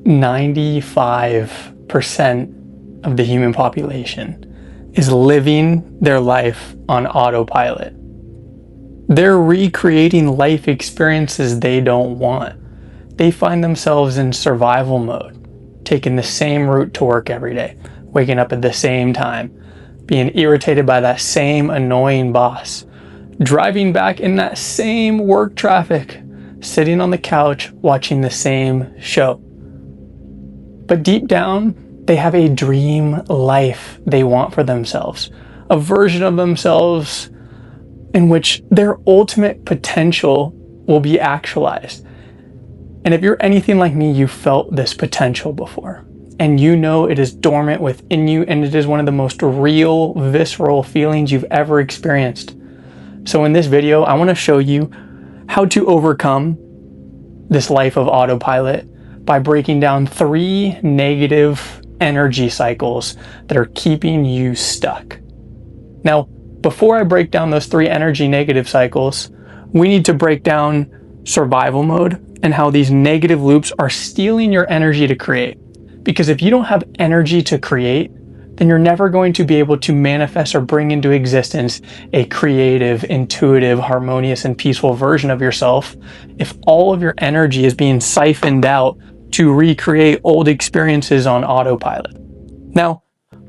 95% of the human population is living their life on autopilot. They're recreating life experiences they don't want. They find themselves in survival mode, taking the same route to work every day, waking up at the same time, being irritated by that same annoying boss, driving back in that same work traffic, sitting on the couch watching the same show. But deep down, they have a dream life they want for themselves, a version of themselves in which their ultimate potential will be actualized. And if you're anything like me, you felt this potential before, and you know it is dormant within you, and it is one of the most real, visceral feelings you've ever experienced. So in this video, I want to show you how to overcome this life of autopilot by breaking down 3 negative energy cycles that are keeping you stuck. Now, before I break down those 3 energy negative cycles, we need to break down survival mode and how these negative loops are stealing your energy to create. Because if you don't have energy to create, then you're never going to be able to manifest or bring into existence a creative, intuitive, harmonious, and peaceful version of yourself if all of your energy is being siphoned out to recreate old experiences on autopilot. Now,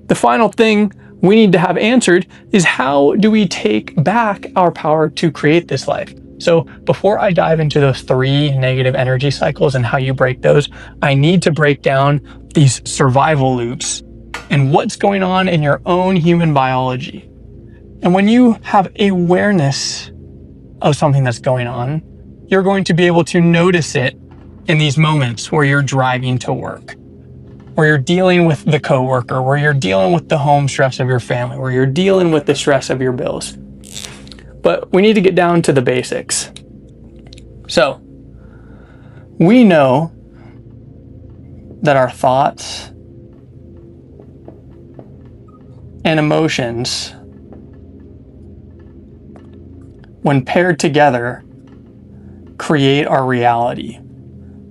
the final thing we need to have answered is, how do we take back our power to create this life? So before I dive into those 3 negative energy cycles and how you break those, I need to break down these survival loops and what's going on in your own human biology. And when you have awareness of something that's going on, you're going to be able to notice it in these moments where you're driving to work, where you're dealing with the coworker, where you're dealing with the home stress of your family, where you're dealing with the stress of your bills. But we need to get down to the basics. So, we know that our thoughts and emotions, when paired together, create our reality.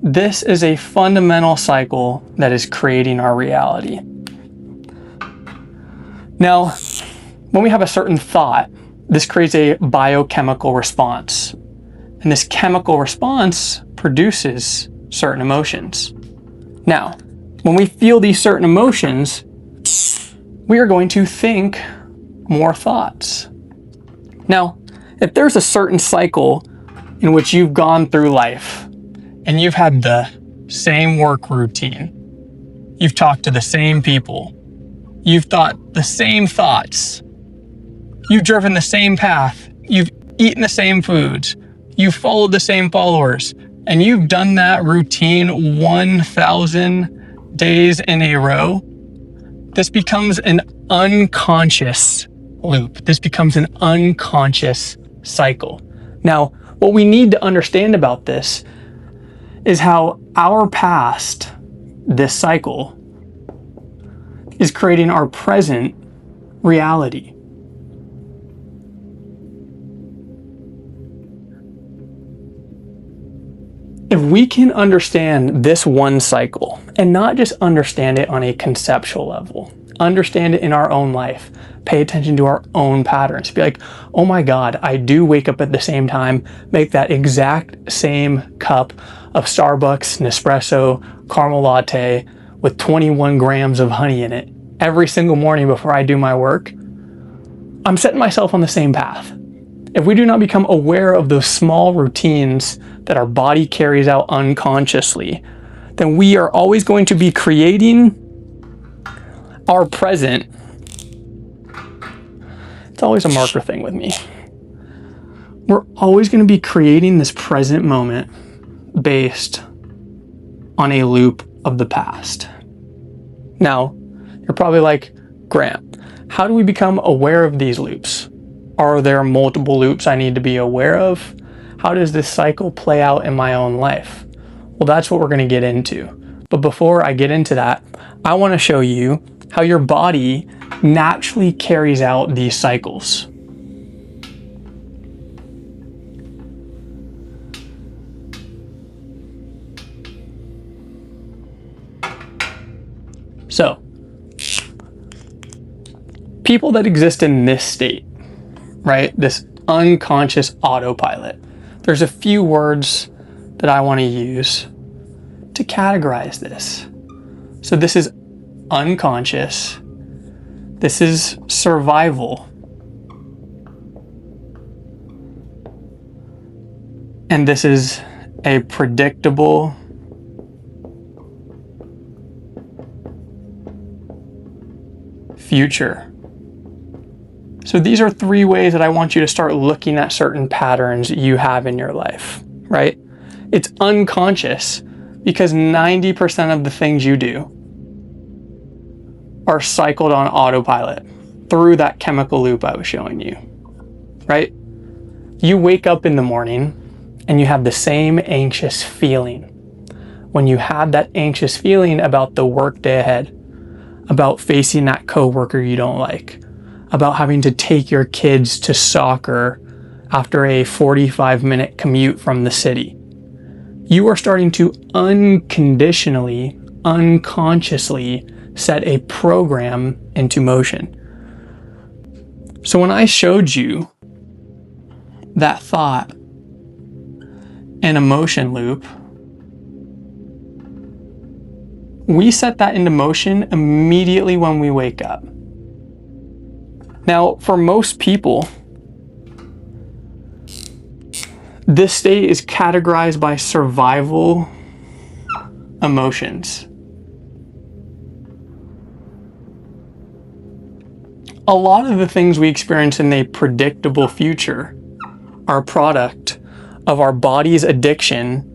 This is a fundamental cycle that is creating our reality. Now, when we have a certain thought, this creates a biochemical response. And this chemical response produces certain emotions. Now, when we feel these certain emotions, we are going to think more thoughts. Now, if there's a certain cycle in which you've gone through life and you've had the same work routine, you've talked to the same people, you've thought the same thoughts, you've driven the same path, you've eaten the same foods, you've followed the same followers, and you've done that routine 1,000 days in a row, this becomes an unconscious loop. This becomes an unconscious cycle. Now, what we need to understand about this is how our past, this cycle, is creating our present reality. If we can understand this one cycle, and not just understand it on a conceptual level, understand it in our own life, pay attention to our own patterns, be like, oh my God, I do wake up at the same time, make that exact same cup of Starbucks Nespresso caramel latte with 21 grams of honey in it every single morning before I do my work. I'm setting myself on the same path. If we do not become aware of those small routines that our body carries out unconsciously, then we are always going to be creating our present. It's always a marker thing with me. We're always going to be creating this present moment based on a loop of the past. Now, you're probably like, Grant, how do we become aware of these loops? Are there multiple loops I need to be aware of? How does this cycle play out in my own life? Well, that's what we're going to get into. But before I get into that, I want to show you how your body naturally carries out these cycles. So, people that exist in this state, right? This unconscious autopilot. There's a few words that I want to use to categorize this. So this is unconscious. This is survival. And this is a predictable future. So these are three ways that I want you to start looking at certain patterns you have in your life, right? It's unconscious because 90% of the things you do are cycled on autopilot through that chemical loop I was showing you, right? You wake up in the morning and you have the same anxious feeling. When you have that anxious feeling about the work day ahead, about facing that coworker you don't like, about having to take your kids to soccer after a 45-minute commute from the city, you are starting to unconditionally, unconsciously set a program into motion. So when I showed you that thought and emotion loop, we set that into motion immediately when we wake up. Now, for most people, this state is categorized by survival emotions. A lot of the things we experience in a predictable future are a product of our body's addiction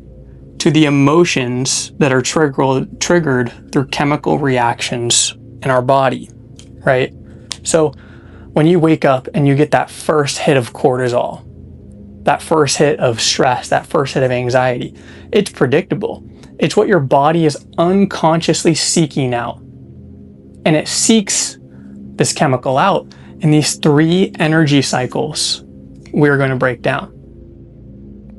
to the emotions that are triggered through chemical reactions in our body, right? So when you wake up and you get that first hit of cortisol, that first hit of stress, that first hit of anxiety, it's predictable. It's what your body is unconsciously seeking out. And it seeks this chemical out in these 3 energy cycles we're going to break down.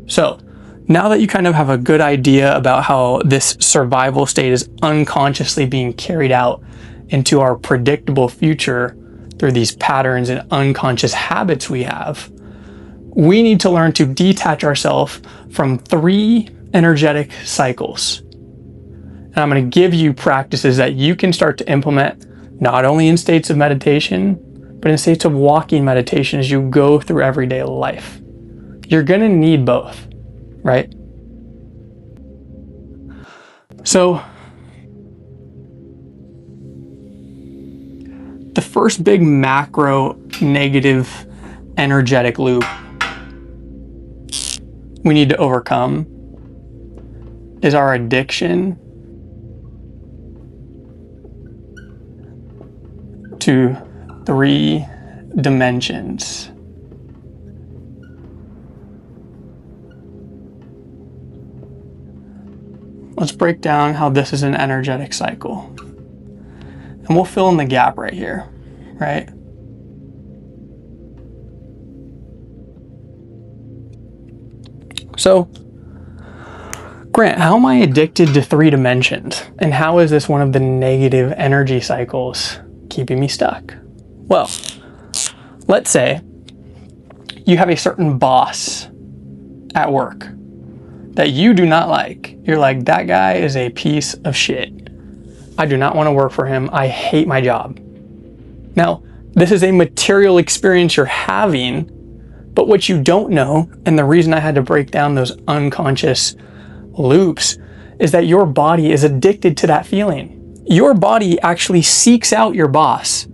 So now that you kind of have a good idea about how this survival state is unconsciously being carried out into our predictable future through these patterns and unconscious habits we have, we need to learn to detach ourselves from 3 energetic cycles. And I'm going to give you practices that you can start to implement not only in states of meditation, but in states of walking meditation as you go through everyday life. You're going to need both, right? So the first big macro negative energetic loop we need to overcome is our addiction to 3 dimensions. Let's break down how this is an energetic cycle. And we'll fill in the gap right here, right? So, Grant, how am I addicted to 3 dimensions? And how is this one of the negative energy cycles keeping me stuck? Well, let's say you have a certain boss at work that you do not like. You're like, that guy is a piece of shit. I do not want to work for him. I hate my job. Now, this is a material experience you're having, but what you don't know, and the reason I had to break down those unconscious loops, is that your body is addicted to that feeling. Your body actually seeks out your boss,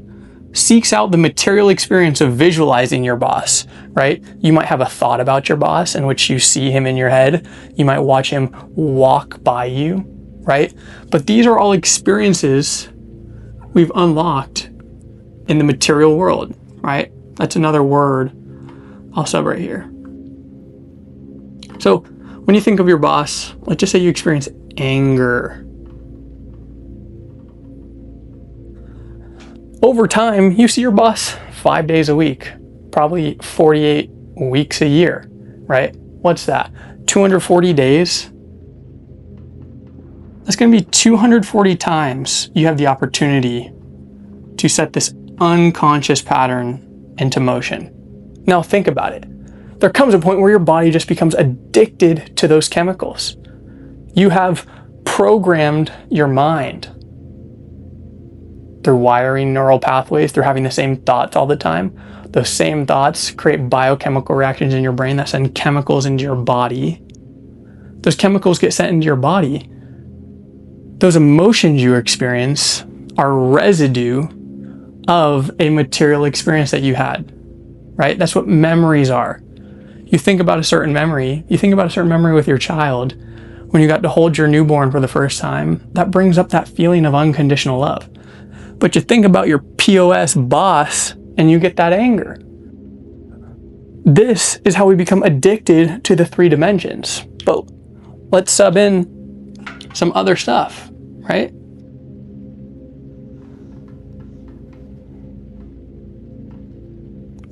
seeks out the material experience of visualizing your boss, right? You might have a thought about your boss in which you see him in your head. You might watch him walk by you, right? But these are all experiences we've unlocked in the material world, right? That's another word I'll sub right here. So when you think of your boss, let's just say you experience anger. Over time, you see your boss 5 days a week, probably 48 weeks a year, right? What's that? 240 days That's going to be 240 times you have the opportunity to set this unconscious pattern into motion. Now think about it. There comes a point where your body just becomes addicted to those chemicals. You have programmed your mind through wiring neural pathways, through having the same thoughts all the time. Those same thoughts create biochemical reactions in your brain that send chemicals into your body. Those chemicals get sent into your body. Those emotions you experience are residue of a material experience that you had, right? That's what memories are. You think about a certain memory with your child when you got to hold your newborn for the first time. That brings up that feeling of unconditional love. But you think about your POS boss and you get that anger. This is how we become addicted to the 3 dimensions. But let's sub in some other stuff, right?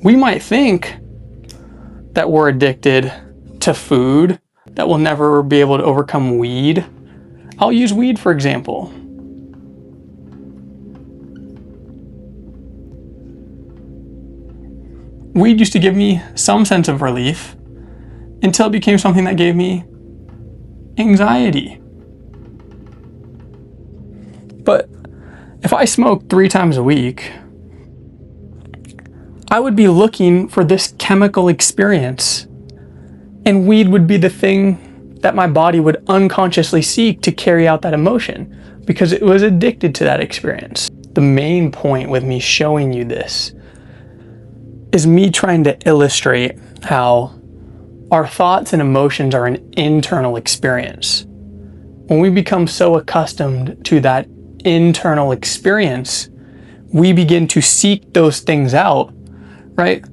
We might think that we're addicted to food, that we'll never be able to overcome weed. I'll use weed for example. Weed used to give me some sense of relief until it became something that gave me anxiety. But if I smoked 3 times a week, I would be looking for this chemical experience, and weed would be the thing that my body would unconsciously seek to carry out that emotion because it was addicted to that experience. The main point with me showing you this is me trying to illustrate how our thoughts and emotions are an internal experience. When we become so accustomed to that internal experience, we begin to seek those things out, right?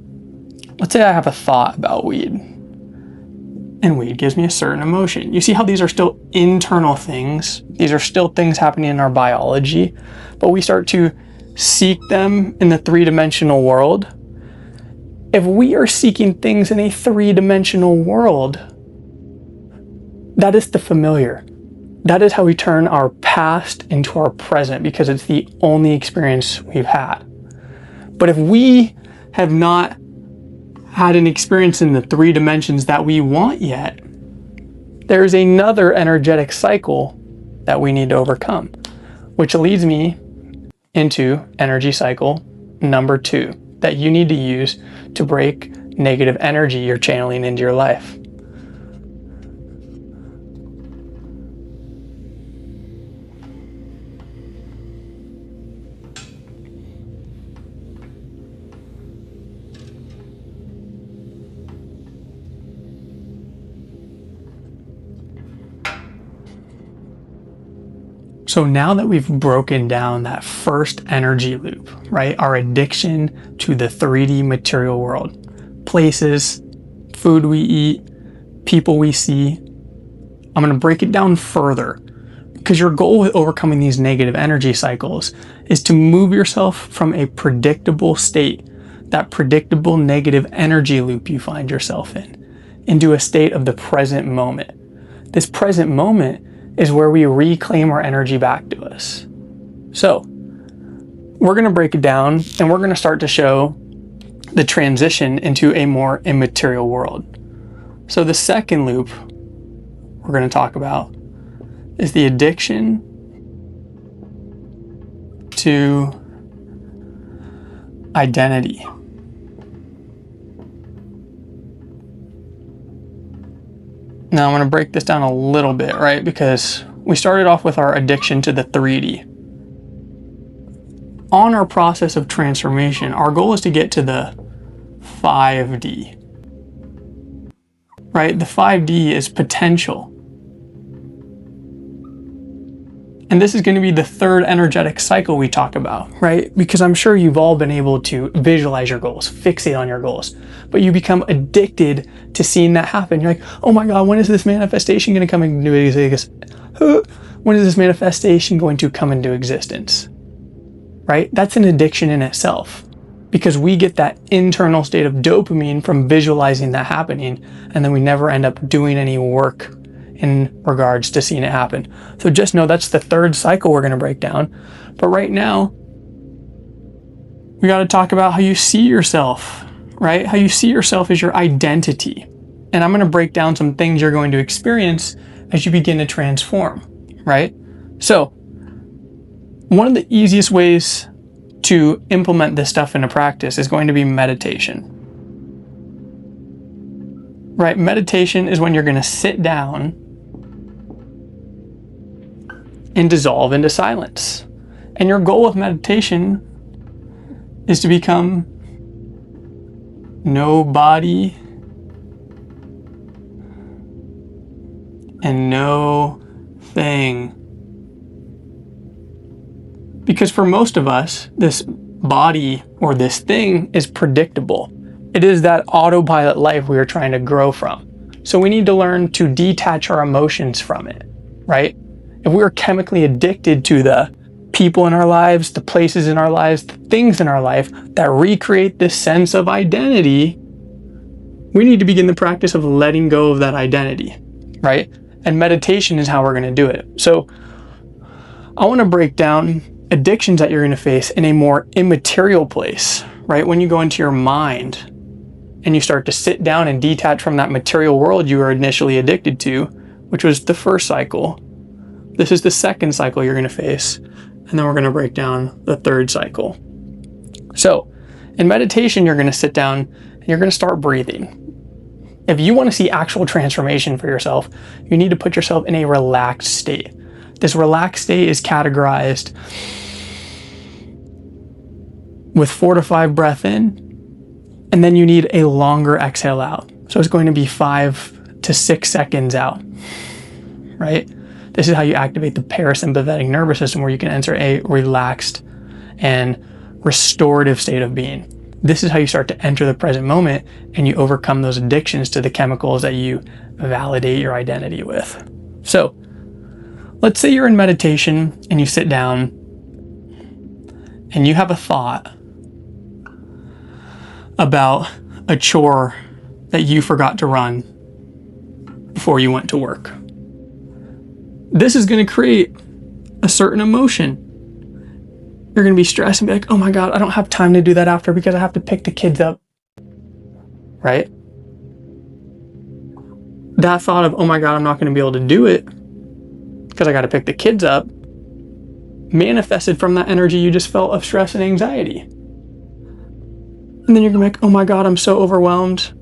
Let's say I have a thought about weed, and weed gives me a certain emotion. You see how these are still internal things? These are still things happening in our biology, but we start to seek them in the 3-dimensional world. If we are seeking things in a 3-dimensional world, that is the familiar. That is how we turn our past into our present because it's the only experience we've had. But if we have not had an experience in the 3 dimensions that we want yet, there's another energetic cycle that we need to overcome, which leads me into energy cycle number 2 that you need to use to break negative energy you're channeling into your life. So now that we've broken down that first energy loop, right? Our addiction to the 3D material world, places, food we eat, people we see. I'm going to break it down further because your goal with overcoming these negative energy cycles is to move yourself from a predictable state, that predictable negative energy loop you find yourself in, into a state of the present moment. This present moment is where we reclaim our energy back to us. So we're going to break it down and we're going to start to show the transition into a more immaterial world. So the second loop we're going to talk about is the addiction to identity. Now I'm going to break this down a little bit, right? Because we started off with our addiction to the 3D. On our process of transformation, our goal is to get to the 5D, right? The 5D is potential. And this is going to be the third energetic cycle we talk about, right? Because I'm sure you've all been able to visualize your goals, fixate on your goals, but you become addicted to seeing that happen. You're like, oh my God, when is this manifestation going to come into existence? When is this manifestation going to come into existence? Right? That's an addiction in itself because we get that internal state of dopamine from visualizing that happening, and then we never end up doing any work in regards to seeing it happen. So just know that's the third cycle we're going to break down. But right now, we got to talk about how you see yourself, right? How you see yourself as your identity. And I'm going to break down some things you're going to experience as you begin to transform, right? So one of the easiest ways to implement this stuff into practice is going to be meditation. Right? Meditation is when you're going to sit down and dissolve into silence. And your goal with meditation is to become no body and no thing. Because for most of us, this body or this thing is predictable. It is that autopilot life we are trying to grow from. So we need to learn to detach our emotions from it, right? If we are chemically addicted to the people in our lives, the places in our lives, the things in our life that recreate this sense of identity, we need to begin the practice of letting go of that identity, right? And meditation is how we're going to do it. So I want to break down addictions that you're going to face in a more immaterial place, right? When you go into your mind and you start to sit down and detach from that material world you were initially addicted to, which was the first cycle. This is the second cycle you're going to face. And then we're going to break down the third cycle. So in meditation, you're going to sit down and you're going to start breathing. If you want to see actual transformation for yourself, you need to put yourself in a relaxed state. This relaxed state is categorized with 4 to 5 breath in, and then you need a longer exhale out. So it's going to be 5 to 6 seconds out, right? This is how you activate the parasympathetic nervous system, where you can enter a relaxed and restorative state of being. This is how you start to enter the present moment and you overcome those addictions to the chemicals that you validate your identity with. So let's say you're in meditation and you sit down and you have a thought about a chore that you forgot to run before you went to work. This is going to create a certain emotion. You're going to be stressed and be like, oh my God, I don't have time to do that after because I have to pick the kids up, right? That thought of, oh my God, I'm not going to be able to do it because I got to pick the kids up, manifested from that energy you just felt of stress and anxiety. And then you're going to be like, oh my God, I'm so overwhelmed.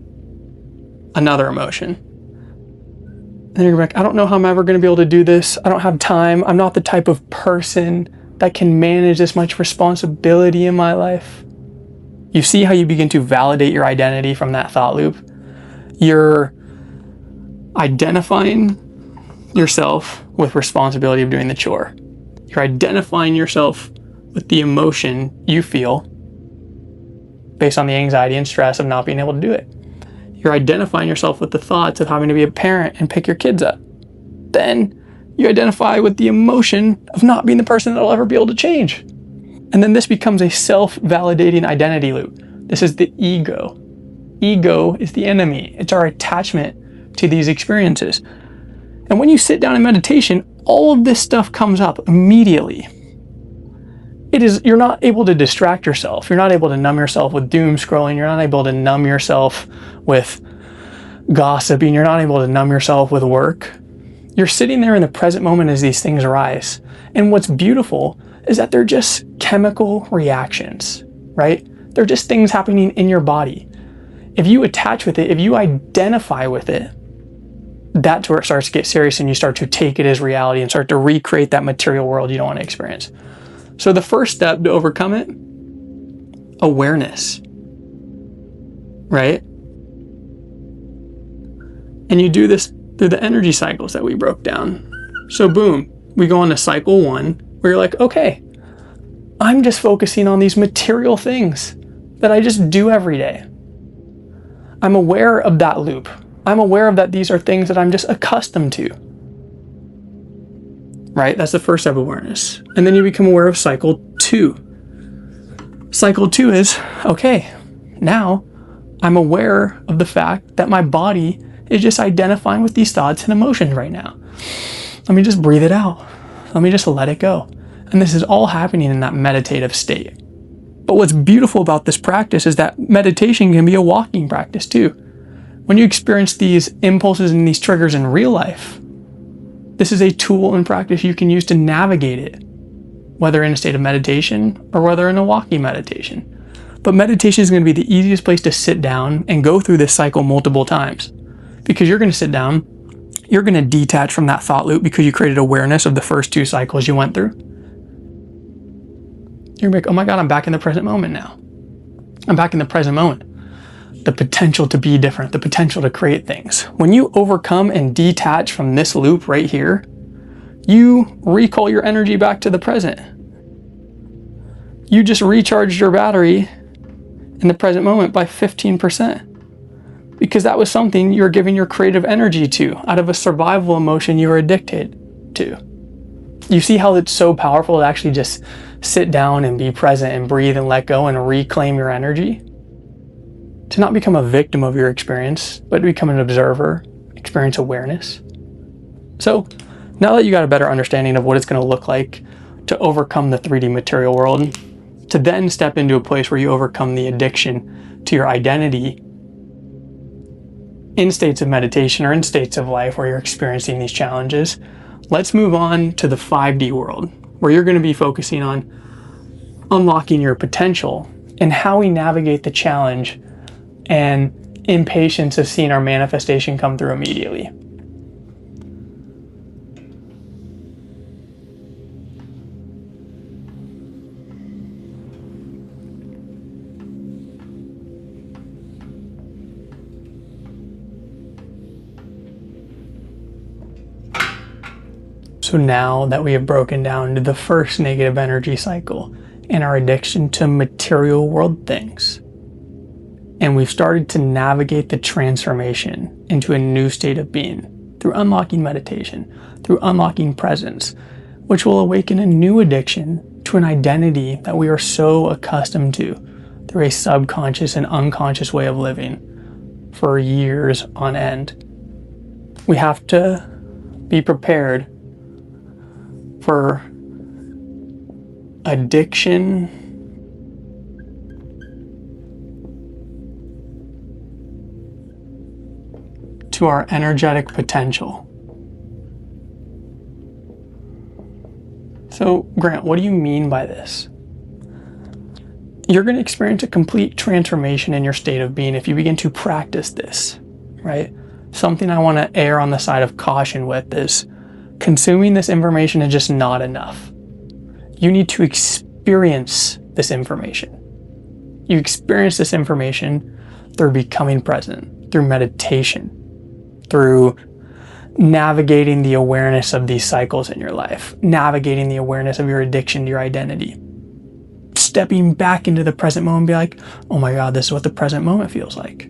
Another emotion. And then you're like, I don't know how I'm ever going to be able to do this. I don't have time. I'm not the type of person that can manage this much responsibility in my life. You see how you begin to validate your identity from that thought loop? You're identifying yourself with responsibility of doing the chore. You're identifying yourself with the emotion you feel based on the anxiety and stress of not being able to do it. You're identifying yourself with the thoughts of having to be a parent and pick your kids up. Then you identify with the emotion of not being the person that'll ever be able to change. And then this becomes a self-validating identity loop. This is the ego. Ego is the enemy. It's our attachment to these experiences. And when you sit down in meditation, all of this stuff comes up immediately. You're not able to distract yourself. You're not able to numb yourself with doom scrolling. You're not able to numb yourself with gossiping. You're not able to numb yourself with work. You're sitting there in the present moment as these things arise. And what's beautiful is that they're just chemical reactions, right? They're just things happening in your body. If you attach with it, if you identify with it, that's where it starts to get serious and you start to take it as reality and start to recreate that material world you don't want to experience. So the first step to overcome it, awareness, right? And you do this through the energy cycles that we broke down. So boom, we go on to cycle 1 where you're like, okay, I'm just focusing on these material things that I just do every day. I'm aware of that loop. I'm aware of that these are things that I'm just accustomed to. Right? That's the first step of awareness. And then you become aware of cycle 2. Cycle 2 is, okay, now I'm aware of the fact that my body is just identifying with these thoughts and emotions right now. Let me just breathe it out. Let me just let it go. And this is all happening in that meditative state. But what's beautiful about this practice is that meditation can be a walking practice too. When you experience these impulses and these triggers in real life, this is a tool and practice you can use to navigate it, whether in a state of meditation or whether in a walking meditation. But meditation is going to be the easiest place to sit down and go through this cycle multiple times, because you're going to sit down, you're going to detach from that thought loop because you created awareness of the first 2 cycles you went through. You're going to be like, oh my God, I'm back in the present moment now. I'm back in the present moment. The potential to be different, the potential to create things. When you overcome and detach from this loop right here, you recall your energy back to the present. You just recharged your battery in the present moment by 15%. Because that was something you're giving your creative energy to out of a survival emotion you were addicted to. You see how it's so powerful to actually just sit down and be present and breathe and let go and reclaim your energy? To not become a victim of your experience, but to become an observer, experience awareness. So now that you got a better understanding of what it's going to look like to overcome the 3D material world, to then step into a place where you overcome the addiction to your identity in states of meditation or in states of life where you're experiencing these challenges, let's move on to the 5D world, where you're going to be focusing on unlocking your potential and how we navigate the challenge and impatience of seeing our manifestation come through immediately. So now that we have broken down to the first negative energy cycle and our addiction to material world things, and we've started to navigate the transformation into a new state of being through unlocking meditation, through unlocking presence, which will awaken a new addiction to an identity that we are so accustomed to through a subconscious and unconscious way of living for years on end. We have to be prepared for addiction to our energetic potential. So, Grant, what do you mean by this? You're going to experience a complete transformation in your state of being if you begin to practice this, right? Something I want to err on the side of caution with is consuming this information is just not enough. You need to experience this information. You experience this information through becoming present, through meditation, through navigating the awareness of these cycles in your life, navigating the awareness of your addiction to your identity, stepping back into the present moment and be like, oh my God, this is what the present moment feels like.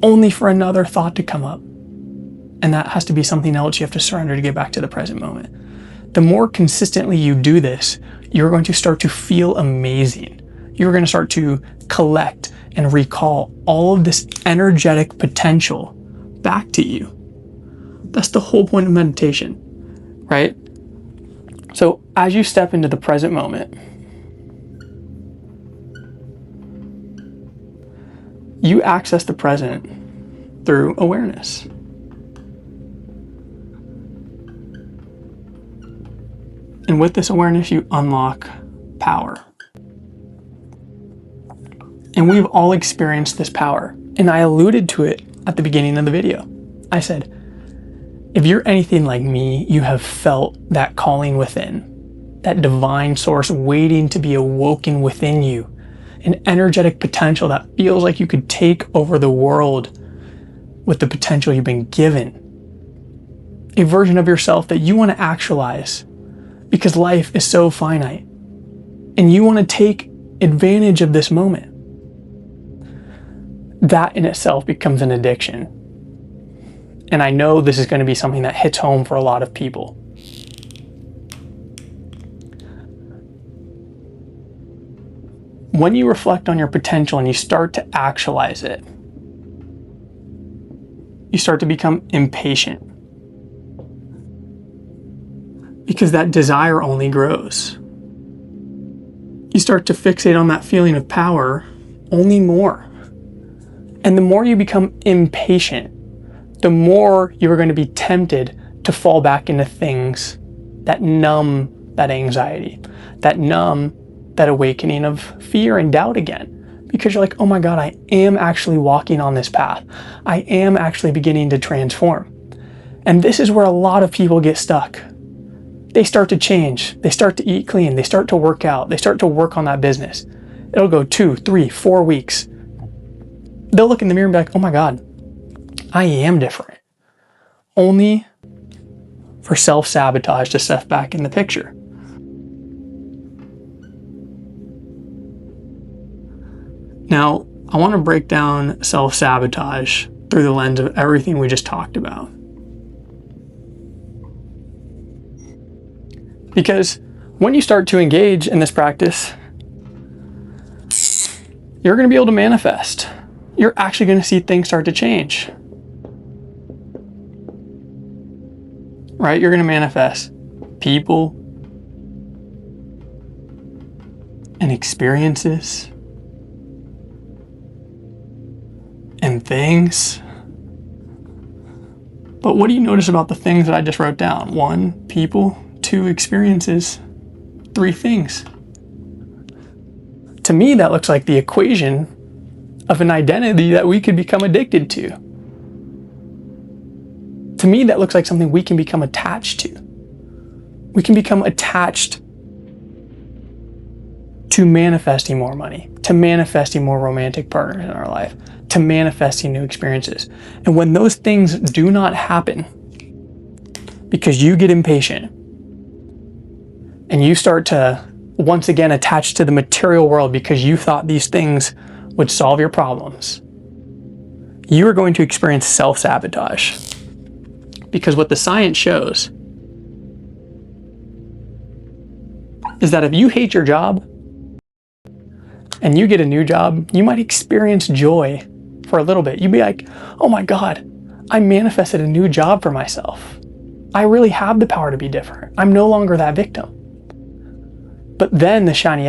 Only for another thought to come up. And that has to be something else you have to surrender to get back to the present moment. The more consistently you do this, you're going to start to feel amazing. You're going to start to collect and recall all of this energetic potential back to you. That's the whole point of meditation, right? So as you step into the present moment, you access the present through awareness. And with this awareness, you unlock power. And we've all experienced this power. And I alluded to it at the beginning of the video. I said, if you're anything like me, you have felt that calling within, that divine source waiting to be awoken within you, an energetic potential that feels like you could take over the world with the potential you've been given. A version of yourself that you want to actualize because life is so finite and you want to take advantage of this moment. That in itself becomes an addiction. And I know this is going to be something that hits home for a lot of people. When you reflect on your potential and you start to actualize it, you start to become impatient because that desire only grows. You start to fixate on that feeling of power only more. And the more you become impatient, the more you're going to be tempted to fall back into things that numb that anxiety, that numb that awakening of fear and doubt again. Because you're like, oh my God, I am actually walking on this path. I am actually beginning to transform. And this is where a lot of people get stuck. They start to change. They start to eat clean. They start to work out. They start to work on that business. It'll go 2, 3, 4 weeks. They'll look in the mirror and be like, oh my God, I am different. Only for self-sabotage to step back in the picture. Now, I want to break down self-sabotage through the lens of everything we just talked about. Because when you start to engage in this practice, you're going to be able to manifest. You're actually going to see things start to change. Right? You're going to manifest people and experiences and things. But what do you notice about the things that I just wrote down? 1, people. 2, experiences. 3, things. To me, that looks like the equation of an identity that we could become addicted to. To me, that looks like something we can become attached to. We can become attached to manifesting more money, to manifesting more romantic partners in our life, to manifesting new experiences. And when those things do not happen, because you get impatient and you start to once again attach to the material world because you thought these things would solve your problems, you are going to experience self-sabotage. Because what the science shows is that if you hate your job and you get a new job, you might experience joy for a little bit. You'd be like, oh my God, I manifested a new job for myself. I really have the power to be different. I'm no longer that victim. But then the shiny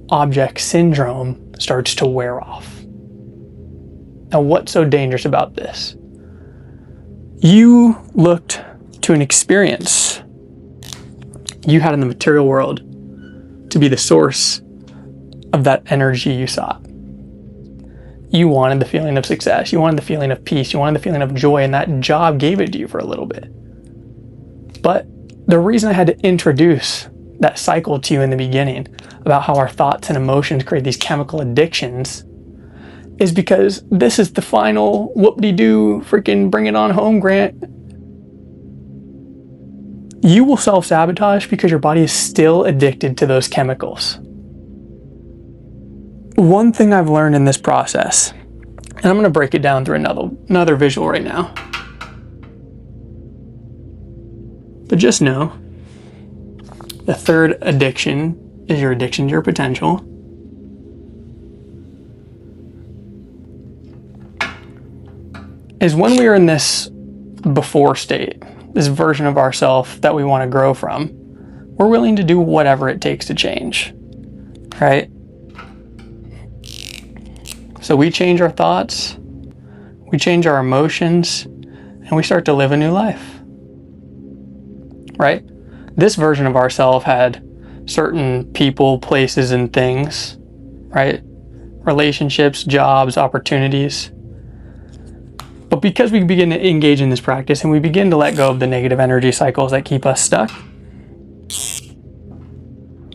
object syndrome starts to wear off. Now, what's so dangerous about this? You looked to an experience you had in the material world to be the source of that energy you sought. You wanted the feeling of success. You wanted the feeling of peace. You wanted the feeling of joy, and that job gave it to you for a little bit. But the reason I had to introduce that cycle to you in the beginning about how our thoughts and emotions create these chemical addictions is because this is the final whoop-de-doo freaking bring it on home Grant. You will self-sabotage because your body is still addicted to those chemicals. One thing I've learned in this process, and I'm going to break it down through another visual right now. But just know, the third addiction is your addiction to your potential. Is when we are in this before state, this version of ourselves that we want to grow from, we're willing to do whatever it takes to change, right? So we change our thoughts, we change our emotions, and we start to live a new life, right? This version of ourselves had certain people, places, and things, right? Relationships, jobs, opportunities. But because we begin to engage in this practice and we begin to let go of the negative energy cycles that keep us stuck,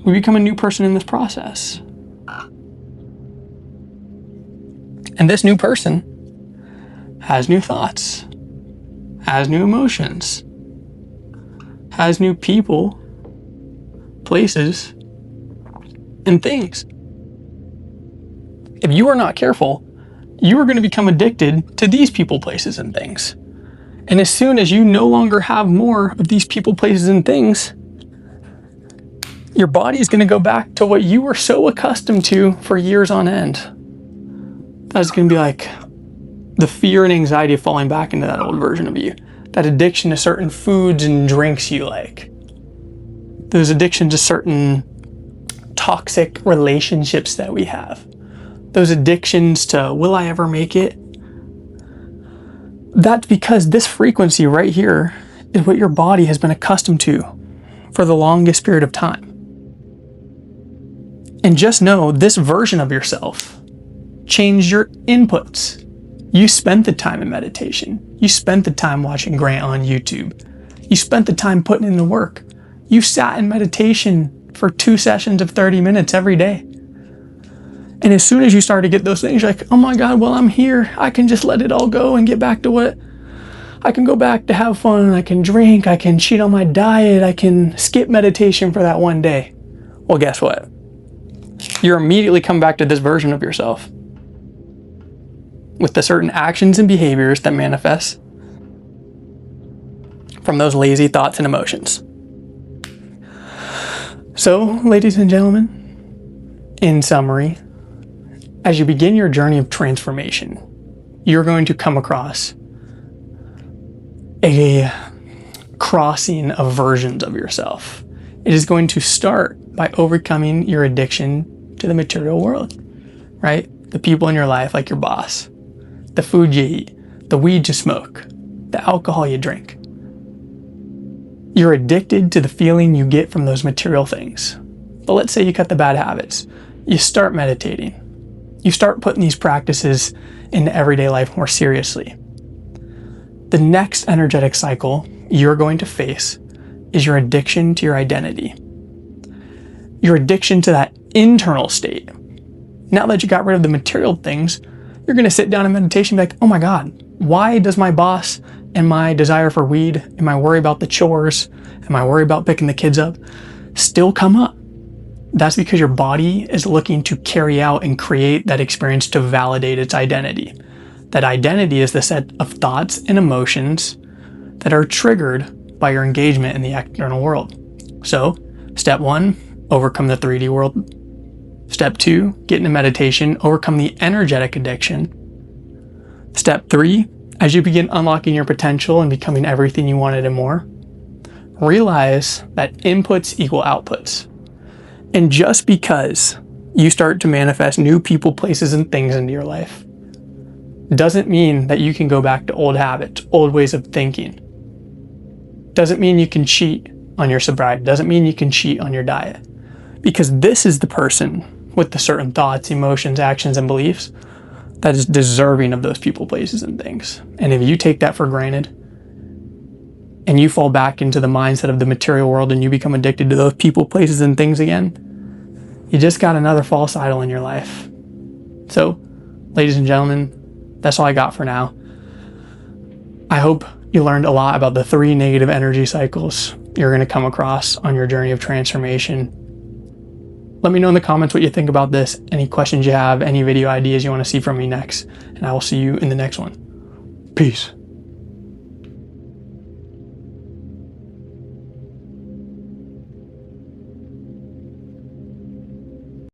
we become a new person in this process. And this new person has new thoughts, has new emotions, has new people, places, and things. If you are not careful, you are going to become addicted to these people, places, and things. And as soon as you no longer have more of these people, places, and things, your body is going to go back to what you were so accustomed to for years on end. That's going to be like, The fear and anxiety of falling back into that old version of you. That addiction to certain foods and drinks you like. Those addictions to certain toxic relationships that we have. Those addictions to, will I ever make it? That's because this frequency right here is what your body has been accustomed to for the longest period of time. And just know this version of yourself changed your inputs. You spent the time in meditation. You spent the time watching Grant on YouTube. You spent the time putting in the work. You sat in meditation for 2 sessions of 30 minutes every day. And as soon as you start to get those things, you're like, oh my God, well, I'm here. I can just let it all go and get back to what I can go back to have fun. I can drink. I can cheat on my diet. I can skip meditation for that one day. Well, guess what? You're immediately come back to this version of yourself with the certain actions and behaviors that manifest from those lazy thoughts and emotions. So, ladies and gentlemen, in summary, as you begin your journey of transformation, you're going to come across a crossing of versions of yourself. It is going to start by overcoming your addiction to the material world, right? The people in your life, like your boss, the food you eat, the weed you smoke, the alcohol you drink. You're addicted to the feeling you get from those material things. But let's say you cut the bad habits. You start meditating. You start putting these practices into everyday life more seriously. The next energetic cycle you're going to face is your addiction to your identity. Your addiction to that internal state. Now that you got rid of the material things, you're going to sit down in meditation and be like, oh my God, why does my boss and my desire for weed and my worry about the chores and my worry about picking the kids up still come up? That's because your body is looking to carry out and create that experience to validate its identity. That identity is the set of thoughts and emotions that are triggered by your engagement in the external world. So, step 1, overcome the 3D world. Step 2, get into meditation, overcome the energetic addiction. Step 3, as you begin unlocking your potential and becoming everything you wanted and more, realize that inputs equal outputs. And just because you start to manifest new people, places, and things into your life doesn't mean that you can go back to old habits, old ways of thinking. Doesn't mean you can cheat on your sobriety. Doesn't mean you can cheat on your diet. Because this is the person with the certain thoughts, emotions, actions, and beliefs that is deserving of those people, places, and things. And if you take that for granted and you fall back into the mindset of the material world and you become addicted to those people, places, and things again, you just got another false idol in your life. So, ladies and gentlemen, that's all I got for now. I hope you learned a lot about the 3 negative energy cycles you're going to come across on your journey of transformation. Let me know in the comments what you think about this, any questions you have, any video ideas you want to see from me next, and I will see you in the next one. Peace.